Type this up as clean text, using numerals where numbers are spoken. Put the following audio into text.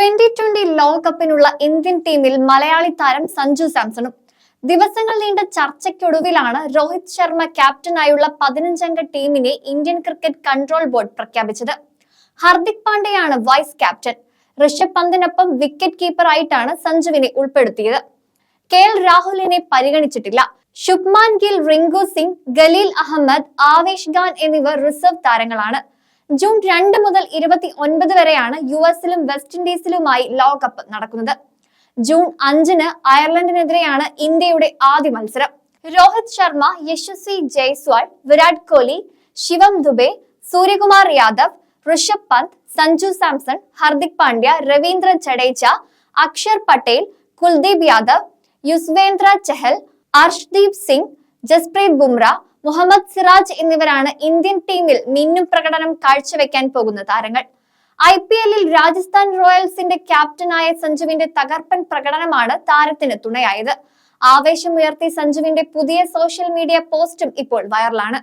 2020 ലോകകപ്പിനുള്ള Indian ടീമിൽ മലയാളി താരം സഞ്ജു സാംസണും. ദിവസങ്ങൾ നീണ്ട ചർച്ചയ്ക്കൊടുവിലാണ് രോഹിത് ശർമ്മ ക്യാപ്റ്റനായുള്ള 15-അംഗ ടീമിനെ ഇന്ത്യൻ ക്രിക്കറ്റ് കൺട്രോൾ ബോർഡ് പ്രഖ്യാപിച്ചത്. ഹർദിക് പാണ്ഡ്യയാണ് വൈസ് ക്യാപ്റ്റൻ. ഋഷഭ് പന്തിനൊപ്പം വിക്കറ്റ് കീപ്പറായിട്ടാണ് സഞ്ജുവിനെ ഉൾപ്പെടുത്തിയത്. KL രാഹുലിനെ പരിഗണിച്ചിട്ടില്ല. ശുഭ്മാൻ ഗിൽ, റിങ്കു സിംഗ്, ഖലീൽ അഹമ്മദ്, ആവേശ് ഖാൻ എന്നിവർ റിസർവ് താരങ്ങളാണ്. ജൂൺ 2 മുതൽ 29 വരെയാണ് US-ലും വെസ്റ്റ് ഇൻഡീസിലുമായി ലോകകപ്പ് നടക്കുന്നത്. ജൂൺ 5-ന് അയർലൻഡിനെതിരെയാണ് ഇന്ത്യയുടെ ആദ്യ മത്സരം. രോഹിത് ശർമ്മ, യശസ്വി ജയ്സ്വാൾ, വിരാട് കോഹ്ലി, ശിവം ദുബെ, സൂര്യകുമാർ യാദവ്, ഋഷഭ് പന്ത്, സഞ്ജു സാംസൺ, ഹർദിക് പാണ്ഡ്യ, രവീന്ദ്ര ജഡേജ, അക്ഷർ പട്ടേൽ, കുൽദീപ് യാദവ്, യുസ്വേന്ദ്ര ചഹൽ, അർഷ്ദീപ് സിംഗ്, ജസ്പ്രീത് ബുംറ, മുഹമ്മദ് സിറാജ് എന്നിവരാണ് ഇന്ത്യൻ ടീമിൽ മിന്നും പ്രകടനം കാഴ്ചവെക്കാൻ പോകുന്ന താരങ്ങൾ. IPL-ൽ രാജസ്ഥാൻ റോയൽസിന്റെ ക്യാപ്റ്റനായ സഞ്ജുവിന്റെ തകർപ്പൻ പ്രകടനമാണ് താരത്തിന് തുണയായത്. ആവേശമുയർത്തി സഞ്ജുവിന്റെ പുതിയ സോഷ്യൽ മീഡിയ പോസ്റ്റും ഇപ്പോൾ വൈറലാണ്.